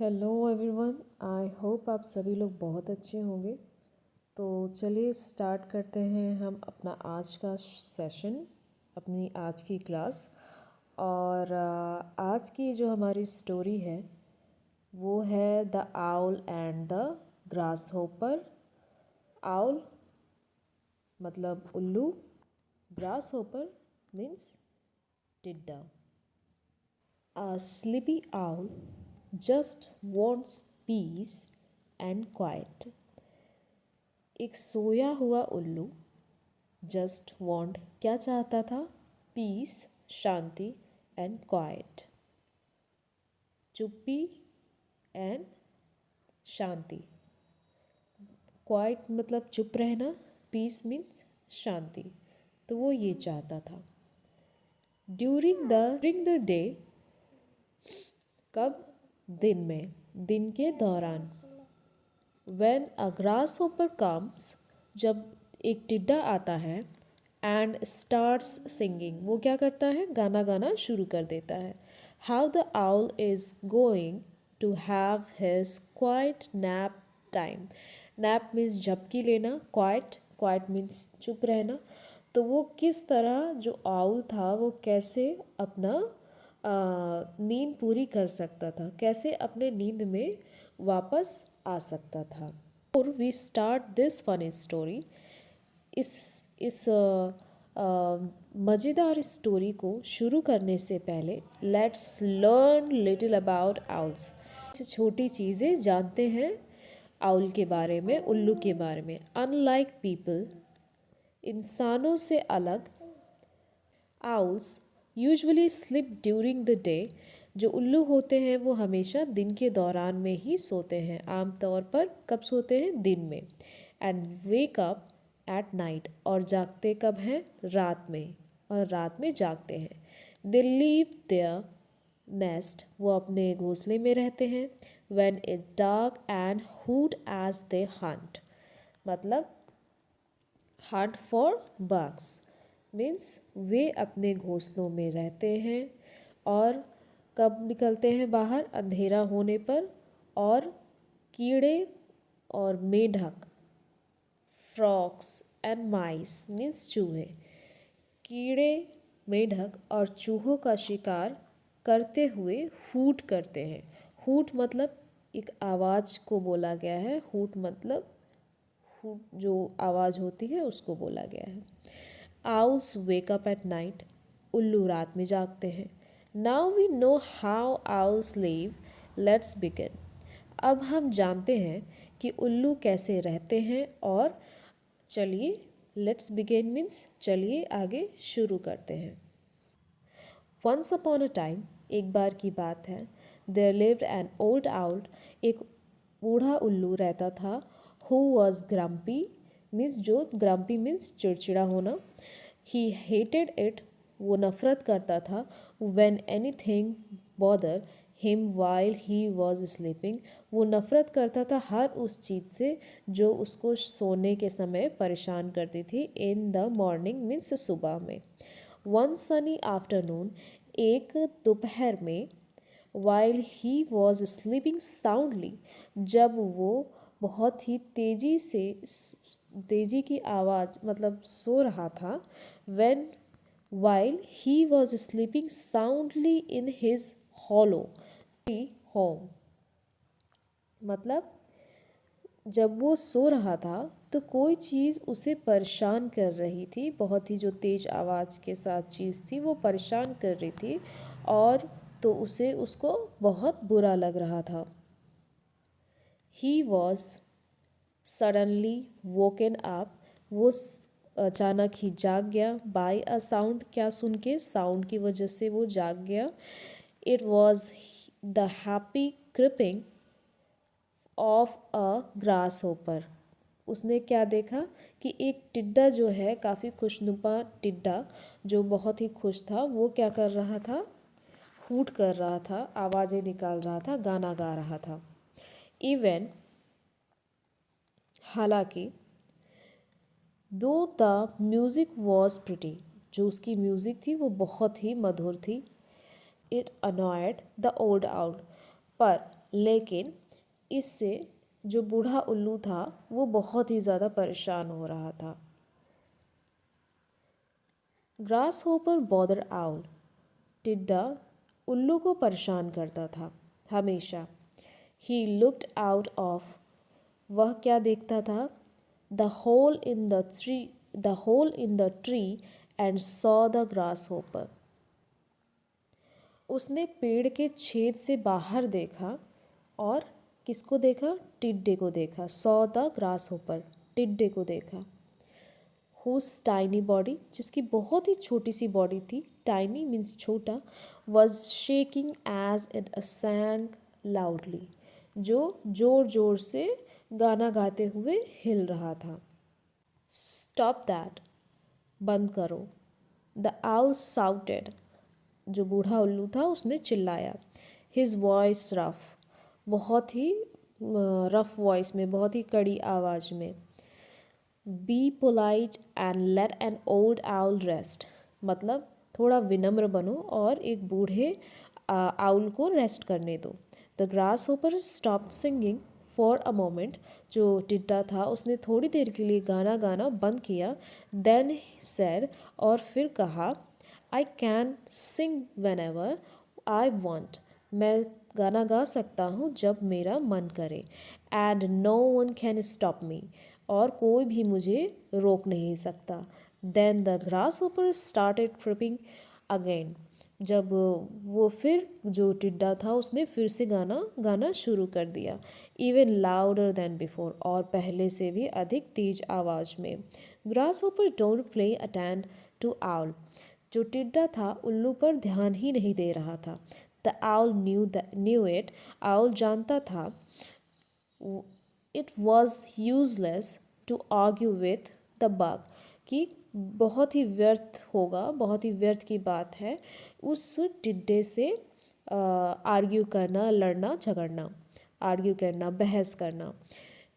Hello everyone. I hope आप सभी लोग बहुत अच्छे होंगे। तो चलिए स्टार्ट करते हैं हम अपना आज का सेशन, अपनी आज की क्लास। और आज की जो हमारी स्टोरी है वो है the owl and the grass hopper. Owl मतलब उल्लू, ग्रास होपर मीन्स टिड्डा। A sleepy owl just wants peace and quiet. एक सोया हुआ उल्लू जस्ट वॉन्ट क्या चाहता था? पीस, शांति, एंड क्वाइट, चुप्पी एंड शांति। क्वाइट मतलब चुप रहना, पीस मीन्स शांति। तो वो ये चाहता था। ड्यूरिंग द डे, कब? दिन में, दिन के दौरान। When a grasshopper comes, जब एक टिड्डा आता है, and starts singing, वो क्या करता है? गाना गाना शुरू कर देता है। How the owl is going to have his quiet nap time. Nap means झपकी लेना, quiet means चुप रहना। तो वो किस तरह, जो आउल था वो कैसे अपना नींद पूरी कर सकता था, कैसे अपने नींद में वापस आ सकता था। और we start this funny story. इस मज़ेदार स्टोरी को शुरू करने से पहले let's learn little about owls. छोटी चीज़ें जानते हैं आउल के बारे में, उल्लू के बारे में। अनलाइक पीपल, इंसानों से अलग, owls usually sleep during the day. जो उल्लू होते हैं वो हमेशा दिन के दौरान में ही सोते हैं। आमतौर पर कब सोते हैं? दिन में। And wake up at night, और जागते कब हैं? रात में, और रात में जागते हैं। दे लीव देयर नेस्ट, वो अपने घोंसले में रहते हैं। When it dark and hoot as they hunt, मतलब हंट फॉर बग्स मीन्स वे अपने घोंसलों में रहते हैं। और कब निकलते हैं बाहर? अंधेरा होने पर। और कीड़े और मेढक, फ्रॉक्स एंड माइस मीन्स चूहे, कीड़े, मेढक और चूहों का शिकार करते हुए हूट करते हैं। हूट मतलब एक आवाज़ को बोला गया है। हूट मतलब जो आवाज़ होती है उसको बोला गया है। Owls wake up at night, उल्लू रात में जागते हैं। Now we know how owls live, let's begin. अब हम जानते हैं कि उल्लू कैसे रहते हैं, और चलिए लेट्स बिगिन मीन्स चलिए आगे शुरू करते हैं। वंस अपॉन अ टाइम, एक बार की बात है, there lived an old owl, एक बूढ़ा उल्लू रहता था। हु वॉज ग्रम्पी मीन्स जो, ग्रम्पी मीन्स चिड़चिड़ा होना। ही हेटेड इट, वो नफरत करता था। When anything bother him while he was sleeping, वो नफरत करता था हर उस चीज़ से जो उसको सोने के समय परेशान करती थी। इन द मॉर्निंग मीन्स सुबह में। वन सनी आफ्टरनून, एक दोपहर में, while he was sleeping soundly, जब वो बहुत ही तेज़ी की आवाज़ मतलब सो रहा था। When while he was sleeping soundly in his hollow home, मतलब जब वो सो रहा था तो कोई चीज़ उसे परेशान कर रही थी। बहुत ही जो तेज़ आवाज़ के साथ चीज़ थी वो परेशान कर रही थी, और तो उसको बहुत बुरा लग रहा था। He was suddenly woken up, वो अचानक ही जाग गया। बाय अ साउंड, क्या सुन के? साउंड की वजह से वो जाग गया। It was the happy creeping of a grass hopper, उसने क्या देखा कि एक टिड्डा जो है, काफ़ी खुशनुमा टिड्डा जो बहुत ही खुश था, वो क्या कर रहा था? हूट कर रहा था, आवाज़ें निकाल रहा था, गाना गा रहा था। इवन, हालांकि, दो द म्यूज़िक वॉज प्रिटी, जो उसकी म्यूज़िक थी वो बहुत ही मधुर थी। It annoyed the old owl, पर लेकिन इससे जो बूढ़ा उल्लू था वो बहुत ही ज़्यादा परेशान हो रहा था। ग्रास होपर बॉदर आउल, टिड्डा उल्लू को परेशान करता था हमेशा। ही लुक्ड आउट ऑफ, वह क्या देखता था, the hole in the tree and saw the grasshopper. उसने पेड़ के छेद से बाहर देखा और किसको देखा, टिड्डे को देखा। सॉ द ग्रास होपर, टिड्डे को देखा। हुज टाइनी बॉडी, जिसकी बहुत ही छोटी सी बॉडी थी, टाइनी मीन्स छोटा, was shaking as it sang loudly, जो जोर जोर से गाना गाते हुए हिल रहा था। स्टॉप दैट, बंद करो। द आउल साउटेड, जो बूढ़ा उल्लू था उसने चिल्लाया। हिज वॉइस रफ, बहुत ही रफ वॉइस में, बहुत ही कड़ी आवाज़ में। Be polite and let N old owl rest, मतलब थोड़ा विनम्र बनो और एक बूढ़े आउल को रेस्ट करने दो। The grass hopper stop singing for a moment, जो टिड्डा था उसने थोड़ी देर के लिए गाना गाना बंद किया। देन सेड, और फिर कहा, I can sing whenever I want, मैं गाना गा सकता हूँ जब मेरा मन करे। And no one can stop me, और कोई भी मुझे रोक नहीं सकता। Then the grasshopper started creeping again, जब वो फिर जो टिड्डा था उसने फिर से गाना गाना शुरू कर दिया। इवन लाउडर देन बिफोर, और पहले से भी अधिक तेज आवाज़ में। Grasshopper don't play attend to owl, जो टिड्डा था उल्लू पर ध्यान ही नहीं दे रहा था। The owl knew it, owl जानता था। It was useless to argue with the bug, कि बहुत ही व्यर्थ होगा, बहुत ही व्यर्थ की बात है उस टिड्डे से आर्ग्यू करना, लड़ना झगड़ना, आर्ग्यू करना, बहस करना।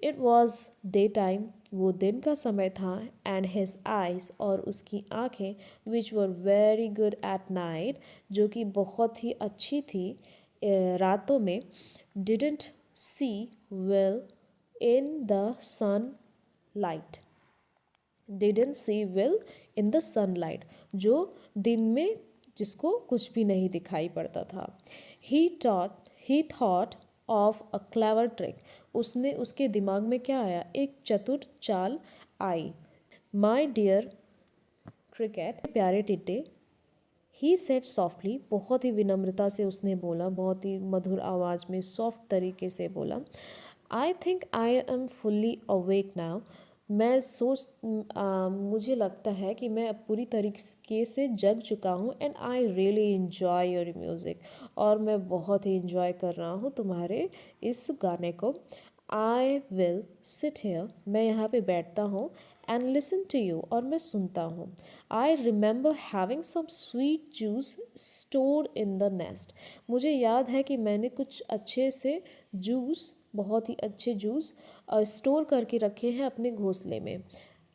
इट वॉज डे टाइम, वो दिन का समय था। एंड हिज आइज, और उसकी आँखें, which were very good at night, जो कि बहुत ही अच्छी थी रातों में, didn't see well in the sun light, didn't see well in the sunlight, जो दिन में जिसको कुछ भी नहीं दिखाई पड़ता था। ही thought of a clever trick, उसने, उसके दिमाग में क्या आया, एक चतुर चाल आई। माई डियर क्रिकेट, प्यारे टिड्डे, ही सेड सॉफ्टली, बहुत ही विनम्रता से उसने बोला, बहुत ही मधुर आवाज़ में, सॉफ्ट तरीके से बोला। I think I am fully awake now, मैं मुझे लगता है कि मैं अब पूरी तरीके से जग चुका हूँ। And I really enjoy your music, और मैं बहुत ही इन्जॉय कर रहा हूँ तुम्हारे इस गाने को। आई विल सिट हेयर, मैं यहाँ पे बैठता हूँ। एंड लिसन टू यू, और मैं सुनता हूँ। I remember having some sweet juice stored in the nest, मुझे याद है कि मैंने कुछ अच्छे से जूस, बहुत ही अच्छे जूस स्टोर करके रखे हैं अपने घोंसले में।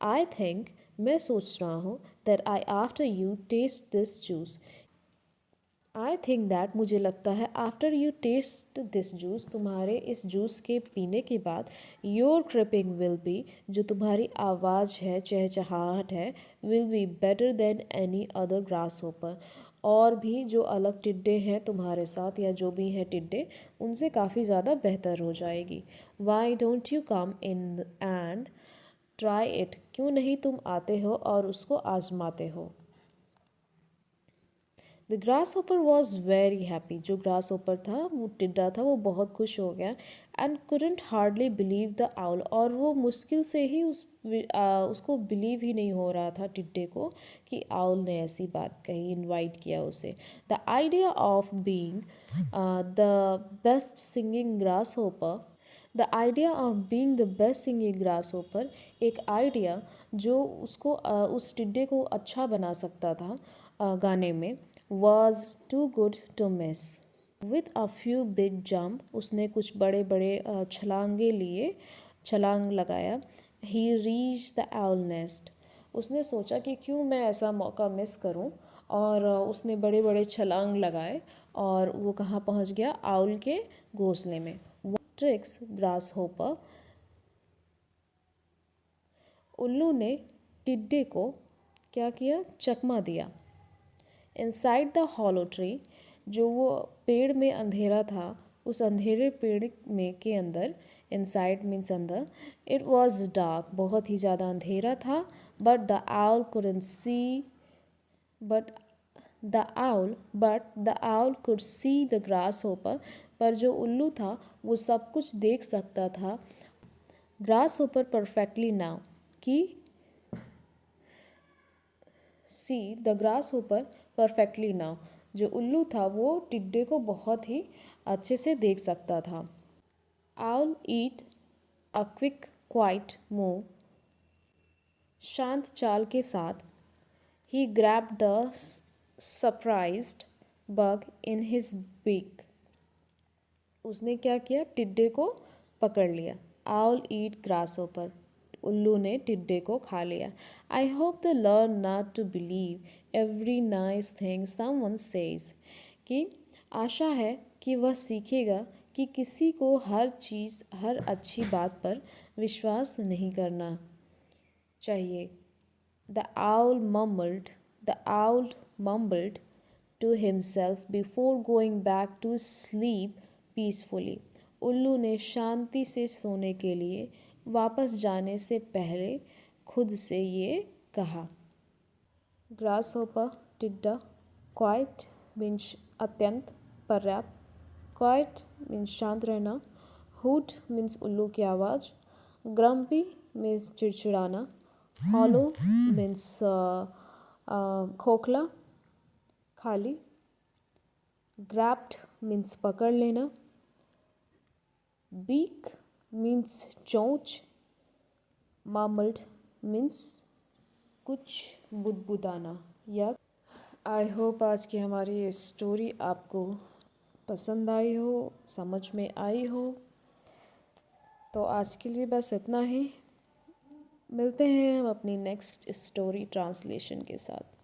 आई थिंक, मैं सोच रहा हूँ, that I after you taste this juice, I think that, मुझे लगता है, after you taste this juice, तुम्हारे इस जूस के पीने के बाद, योर क्रिपिंग विल बी, जो तुम्हारी आवाज़ है, चहचहाहट है, will be better than any other grass hopper, और भी जो अलग टिड्डे हैं तुम्हारे साथ, या जो भी हैं टिड्डे, उनसे काफ़ी ज़्यादा बेहतर हो जाएगी। Why don't you come in and try it, क्यों नहीं तुम आते हो और उसको आजमाते हो। The grass hopper was very happy, जो ग्रास होपर था, वो टिड्डा था, वो बहुत खुश हो गया। And couldn't hardly believe the owl, और वो मुश्किल से ही उसको बिलीव ही नहीं हो रहा था टिड्डे को, कि आउल ने ऐसी बात कही, इनवाइट किया उसे। The idea of being the best singing grass hopper, the idea of being the best singing grass hopper, एक आइडिया जो उसको उस टिड्डे को अच्छा बना सकता था गाने में, was too good to miss. With a few big jump, उसने कुछ बड़े बड़े छलांगे लिए, छलांग लगाया। He reached the owl nest. उसने सोचा कि क्यों मैं ऐसा मौका मिस करूं, और उसने बड़े बड़े छलांग लगाए और वो कहाँ पहुँच गया, आउल के घोंसले में। ट्रिक्स ग्रास होपर, उल्लू ने टिड्डे को क्या किया, चकमा दिया। इनसाइड द हॉलो ट्री, जो वो पेड़ में अंधेरा था, उस अंधेरे पेड़ में के अंदर, इनसाइड मीन्स अंदर, इट वॉज डार्क, बहुत ही ज़्यादा अंधेरा था। But the owl couldn't see but the owl could see the grass hopper, पर जो उल्लू था वो सब कुछ देख सकता था। ग्रास होपर परफेक्टली नाउ, कि see the grass hopper perfectly now, जो उल्लू था वो टिड्डे को बहुत ही अच्छे से देख सकता था। Owl eat a quick quiet move, शांत चाल के साथ, he grabbed the surprised bug in his beak, उसने क्या किया, टिड्डे को पकड़ लिया। आउल ईट ग्रास होपर, उल्लू ने टिड्डे को खा लिया। I hope the learn not to believe every nice thing someone says, कि आशा है कि वह सीखेगा कि किसी को हर चीज़, हर अच्छी बात पर विश्वास नहीं करना चाहिए। The owl mumbled to himself before going back to sleep peacefully, उल्लू ने शांति से सोने के लिए वापस जाने से पहले खुद से ये कहा। ग्रास होपर, टिड्डा, क्वाइट मीन्स अत्यंत, पर्याप्त, क्वाइट मीन्स शांत रहना, हूट मीन्स उल्लू की आवाज़, ग्रम्पी मीन्स चिड़चिड़ाना, हॉलो मीन्स खोखला, खाली, ग्रैप्ड मीन्स पकड़ लेना, बीक मीन्स चोंच, मम्बल्ड मीन्स कुछ बुदबुदाना या। आई होप आज की हमारी ये स्टोरी आपको पसंद आई हो, समझ में आई हो। तो आज के लिए बस इतना ही, मिलते हैं हम अपनी नेक्स्ट स्टोरी ट्रांसलेशन के साथ।